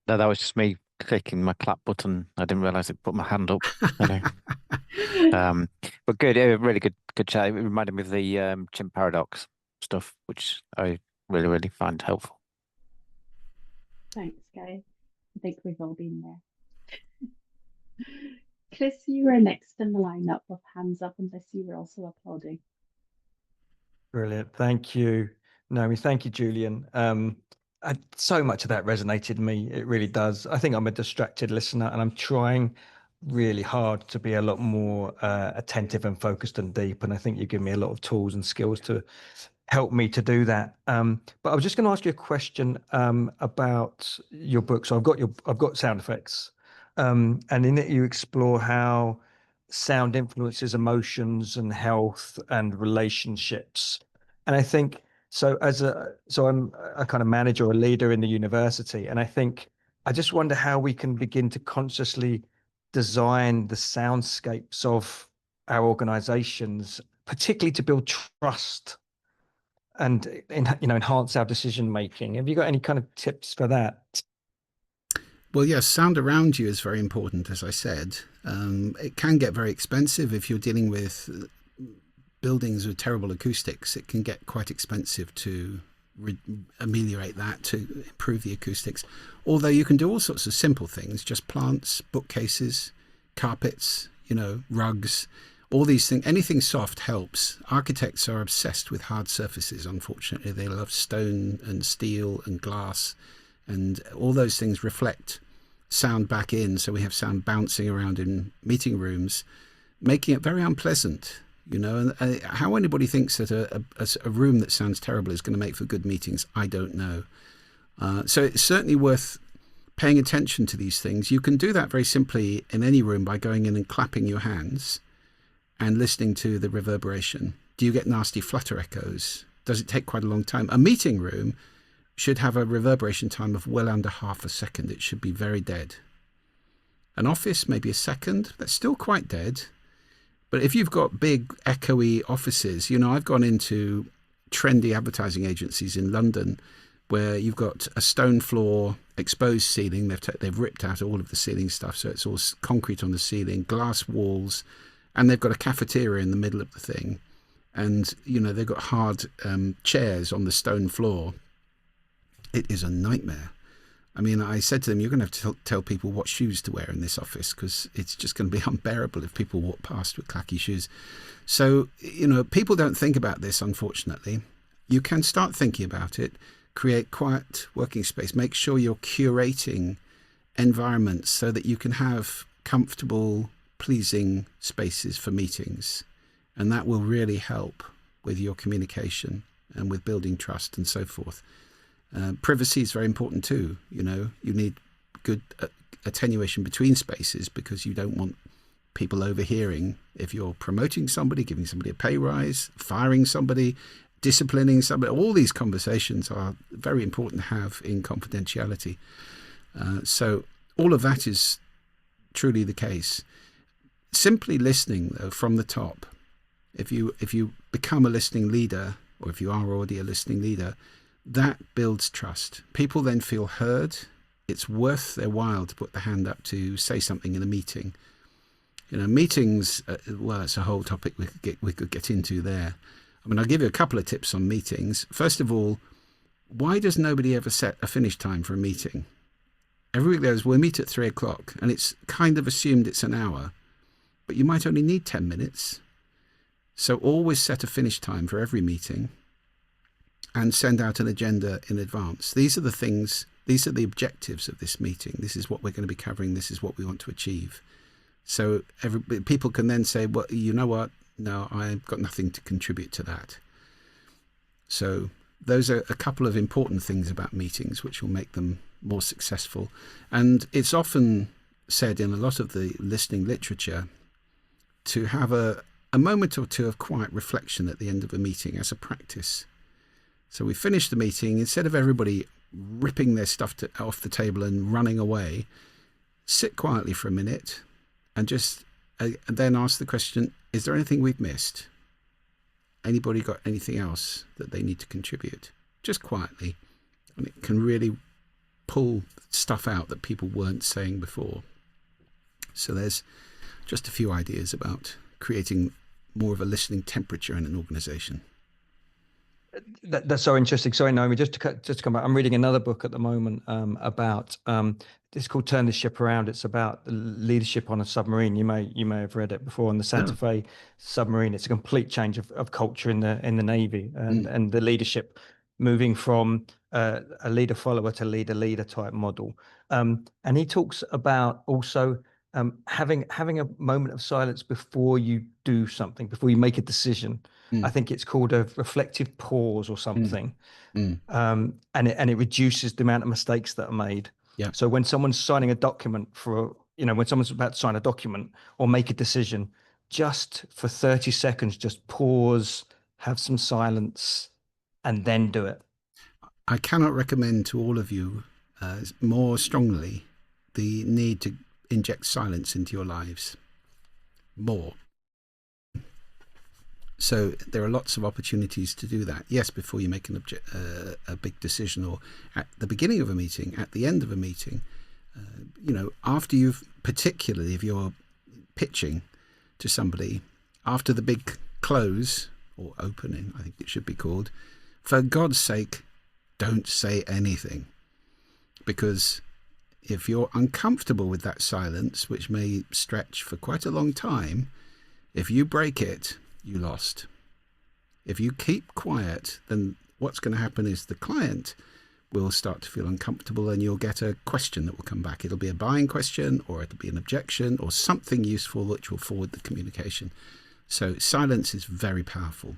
No, that was just me clicking my clap button. I didn't realize it put my hand up. But good, really good chat. It reminded me of the chimp paradox stuff, which I really find helpful. Thanks, Guy. I think we've all been there. Chris, you were next in the lineup of hands up, unless you were also applauding. Brilliant. Thank you, Naomi. Thank you, Julian. So much of that resonated with me. It really does. I think I'm a distracted listener, and I'm trying really hard to be a lot more attentive and focused and deep. And I think you give me a lot of tools and skills to help me to do that. But I was just going to ask you a question about your book. So I've got sound effects, and in it you explore how sound influences emotions and health and relationships. And I think so. I'm a kind of manager or a leader in the university, and I just wonder how we can begin to consciously design the soundscapes of our organizations, particularly to build trust and enhance our decision making. Have you got any kind of tips for that? Well, yes, sound around you is very important, as I said. It can get very expensive if you're dealing with buildings with terrible acoustics. It can get quite expensive to ameliorate that, to improve the acoustics. Although you can do all sorts of simple things, just plants, bookcases, carpets, rugs, all these things. Anything soft helps. Architects are obsessed with hard surfaces, unfortunately. They love stone and steel and glass, and all those things reflect sound back in. So we have sound bouncing around in meeting rooms, making it very unpleasant. And how anybody thinks that a room that sounds terrible is going to make for good meetings, I don't know. So it's certainly worth paying attention to these things. You can do that very simply in any room by going in and clapping your hands and listening to the reverberation. Do you get nasty flutter echoes? Does it take quite a long time? A meeting room should have a reverberation time of well under half a second. It should be very dead. An office, maybe a second. That's still quite dead. But if you've got big echoey offices, I've gone into trendy advertising agencies in London where you've got a stone floor, exposed ceiling. They've ripped out all of the ceiling stuff, so it's all concrete on the ceiling, glass walls, and they've got a cafeteria in the middle of the thing. And, they've got hard chairs on the stone floor. It is a nightmare. I mean, I said to them, you're going to have to tell people what shoes to wear in this office, because it's just going to be unbearable if people walk past with clacky shoes. So, people don't think about this, unfortunately. You can start thinking about it, create quiet working space, make sure you're curating environments so that you can have comfortable, pleasing spaces for meetings. And that will really help with your communication and with building trust and so forth. Privacy is very important too. You need good attenuation between spaces, because you don't want people overhearing if you're promoting somebody, giving somebody a pay rise, firing somebody, disciplining somebody. All these conversations are very important to have in confidentiality. So all of that is truly the case. Simply listening, though, from the top. If you become a listening leader, or if you are already a listening leader, that builds trust. People then feel heard. It's worth their while to put the hand up to say something in a meeting. Meetings, well, it's a whole topic we could get into there. I mean, I'll give you a couple of tips on meetings. First of all, why does nobody ever set a finish time for a meeting? Everybody goes, we'll meet at 3:00, and it's kind of assumed it's an hour, but you might only need 10 minutes. So always set a finish time for every meeting and send out an agenda in advance. These are these are the objectives of this meeting. This is what we're going to be covering. This is what we want to achieve. So people can then say, well, you know what? No, I've got nothing to contribute to that. So those are a couple of important things about meetings which will make them more successful. And it's often said in a lot of the listening literature to have a moment or two of quiet reflection at the end of a meeting as a practice. So we finish the meeting, instead of everybody ripping their stuff off the table and running away, sit quietly for a minute and just then ask the question, is there anything we've missed? Anybody got anything else that they need to contribute? Just quietly. And it can really pull stuff out that people weren't saying before. So there's just a few ideas about creating more of a listening temperature in an organization. That's so interesting. Sorry, Naomi, just to come back, I'm reading another book at the moment about it's called Turn the Ship Around. It's about leadership on a submarine. You may have read it before, on the Santa Fe submarine. It's a complete change of culture in the Navy, and the leadership moving from a leader follower to leader type model. And he talks about also having a moment of silence before you do something, before you make a decision. I think it's called a reflective pause or something. And it reduces the amount of mistakes that are made. Yeah. So when someone's signing a document when someone's about to sign a document or make a decision, just for 30 seconds, just pause, have some silence, and then do it. I cannot recommend to all of you more strongly the need to inject silence into your lives more. So there are lots of opportunities to do that. Yes, before you make a big decision, or at the beginning of a meeting, at the end of a meeting, after you've, particularly if you're pitching to somebody, after the big close or opening, I think it should be called, for God's sake, don't say anything. Because if you're uncomfortable with that silence, which may stretch for quite a long time, if you break it, you lost. If you keep quiet, then what's going to happen is the client will start to feel uncomfortable, and you'll get a question that will come back. It'll be a buying question, or it'll be an objection, or something useful which will forward the communication. So silence is very powerful.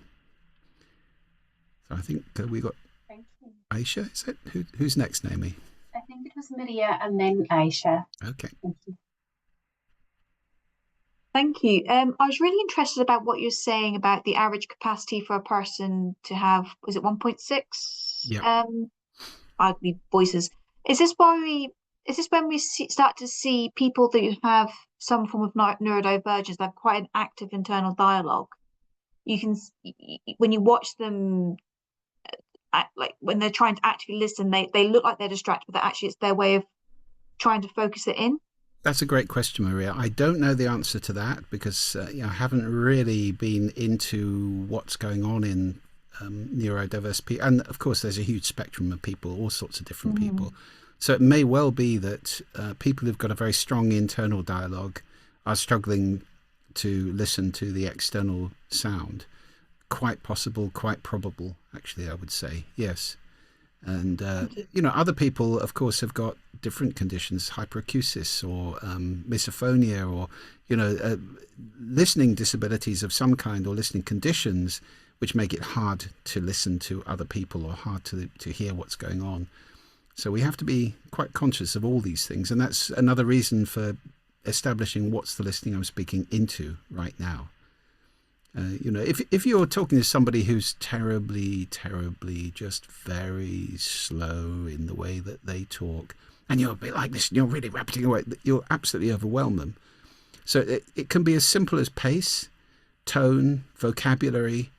So I think we got Aisha, is it? Who's next, Naomi? I think it was Maria and then Aisha. Okay. Thank you. Thank you. I was really interested about what you're saying about the average capacity for a person to have, was it 1.6? Yeah. Arguably voices. Is this when we start to see people that have some form of neurodivergence, that have quite an active internal dialogue? You can, when you watch them, like when they're trying to actually listen, they look like they're distracted, but actually it's their way of trying to focus it in. That's a great question, Maria. I don't know the answer to that because I haven't really been into what's going on in neurodiverse people. And of course, there's a huge spectrum of people, all sorts of different people. So it may well be that people who've got a very strong internal dialogue are struggling to listen to the external sound. Quite possible, quite probable, actually, I would say. Yes. And, other people, of course, have got different conditions, hyperacusis or misophonia or, listening disabilities of some kind or listening conditions, which make it hard to listen to other people or hard to hear what's going on. So we have to be quite conscious of all these things. And that's another reason for establishing what's the listening I'm speaking into right now. If you're talking to somebody who's terribly just very slow in the way that they talk, and you're a bit like this, and you're really rapping away, you'll absolutely overwhelm them. So it can be as simple as pace, tone, vocabulary,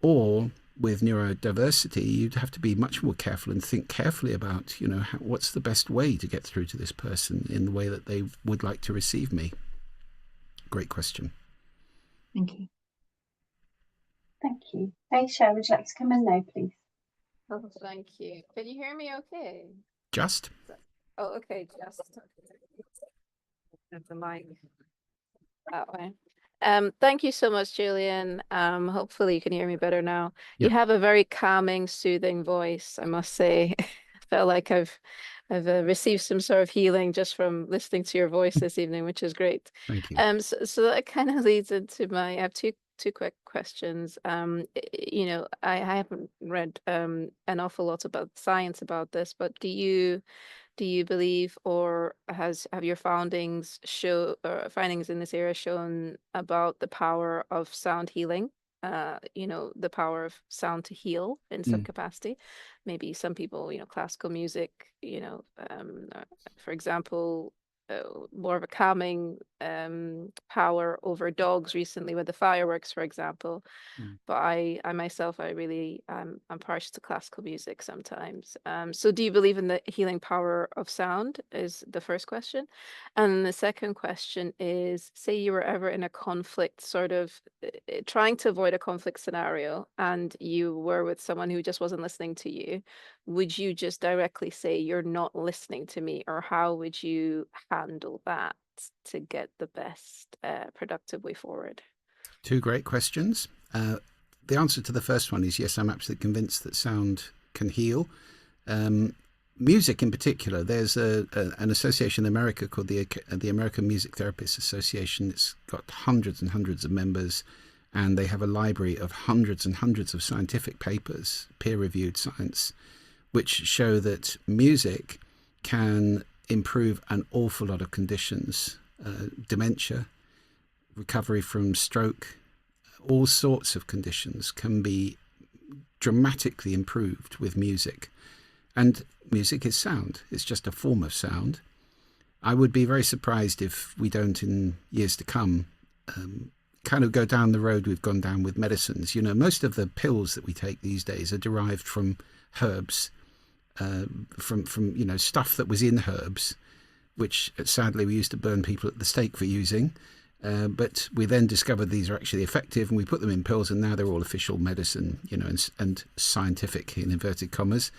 or with neurodiversity, you'd have to be much more careful and think carefully about, what's the best way to get through to this person in the way that they would like to receive me. Great question. Thank you. Thank you. Aisha, would you like to come in now, please? Oh, thank you. Can you hear me okay? Just? Oh, okay, just the mic that way. Thank you so much, Julian. Hopefully you can hear me better now. Yep. You have a very calming, soothing voice, I must say. I felt like I've received some sort of healing just from listening to your voice this evening, which is great. Thank you. So that kind of leads into I have two quick questions. You know, I haven't read an awful lot about science about this, but do you believe, or have your findings in this area shown about the power of sound healing? You know, the power of sound to heal in some capacity. Maybe some people, you know, classical music, you know, for example, more of a calming power over dogs recently with the fireworks, for example. But I myself, I'm partial to classical music sometimes. So do you believe in the healing power of sound is the first question. And the second question is, say you were ever in a conflict, sort of trying to avoid a conflict scenario, and you were with someone who just wasn't listening to you, would you just directly say, you're not listening to me? Or how would you handle that to get the best productive way forward? Two great questions. The answer to the first one is yes, I'm absolutely convinced that sound can heal. Music in particular, there's an association in America called the American Music Therapists Association. It's got hundreds and hundreds of members, and they have a library of hundreds and hundreds of scientific papers, peer-reviewed science, which show that music can improve an awful lot of conditions, dementia, recovery from stroke, all sorts of conditions can be dramatically improved with music. And music is sound. It's just a form of sound. I would be very surprised if we don't, in years to come, kind of go down the road we've gone down with medicines. You know, most of the pills that we take these days are derived from herbs, from you know, stuff that was in herbs, which sadly we used to burn people at the stake for using. But we then discovered these are actually effective, and we put them in pills, and now they're all official medicine, you know, and scientific in inverted commas.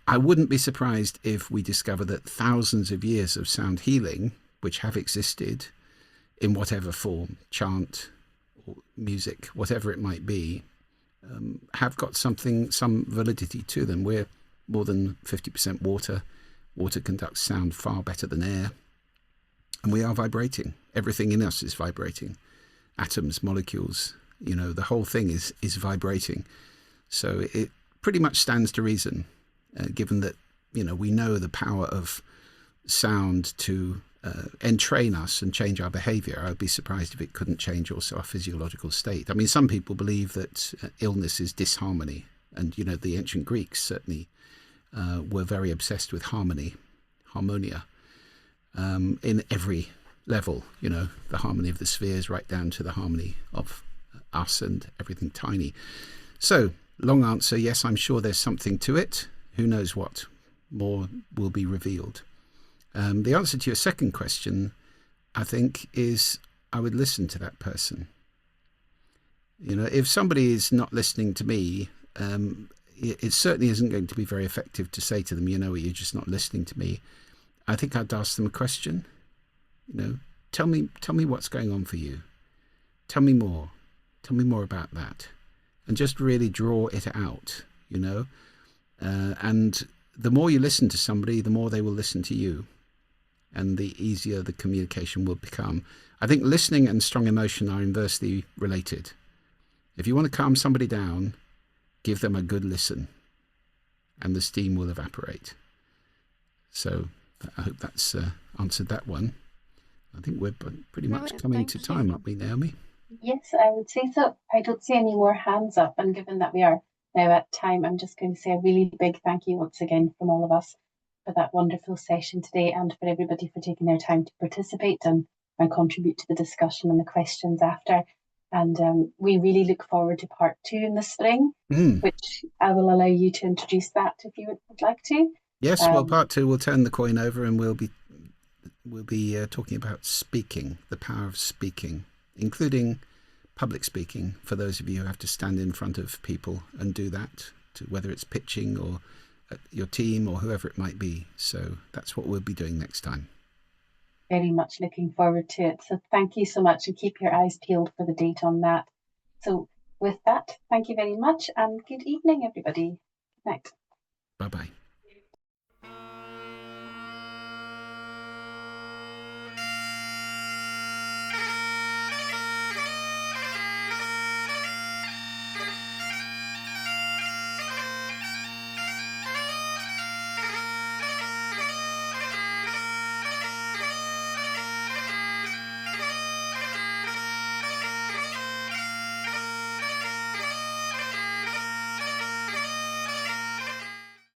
I wouldn't be surprised if we discover that thousands of years of sound healing, which have existed in whatever form, chant or music, whatever it might be, have got some validity to them. We're more than 50% water. Water conducts sound far better than air. And we are vibrating. Everything in us is vibrating. Atoms, molecules, you know, the whole thing is vibrating. So it pretty much stands to reason, given that, you know, we know the power of sound to entrain us and change our behavior. I'd be surprised if it couldn't change also our physiological state. I mean, some people believe that illness is disharmony. And, you know, the ancient Greeks certainly were very obsessed with harmonia. In every level, you know, the harmony of the spheres right down to the harmony of us and everything tiny. So, long answer, yes, I'm sure there's something to it. Who knows what more will be revealed. The answer to your second question, I think, is I would listen to that person. You know, if somebody is not listening to me, it certainly isn't going to be very effective to say to them, you know, you're just not listening to me. I think I'd ask them a question. You know, tell me what's going on for you. Tell me more. Tell me more about that. And just really draw it out, you know. And the more you listen to somebody, the more they will listen to you. And the easier the communication will become. I think listening and strong emotion are inversely related. If you want to calm somebody down, give them a good listen. And the steam will evaporate. So I hope that's answered that one. I think we're pretty much coming to time, aren't we, Naomi? Yes, I would say so. I don't see any more hands up, and given that we are now at time, I'm just going to say a really big thank you once again from all of us for that wonderful session today, and for everybody for taking their time to participate and contribute to the discussion and the questions after. And we really look forward to part 2 in the spring, which I will allow you to introduce that if you would like to. Yes, well, part 2 we'll turn the coin over, and we'll be talking about speaking, the power of speaking, including public speaking, for those of you who have to stand in front of people and do that, whether it's pitching or your team or whoever it might be. So that's what we'll be doing next time. Very much looking forward to it. So thank you so much, and keep your eyes peeled for the date on that. So with that, thank you very much, and good evening, everybody. Good night. Bye-bye.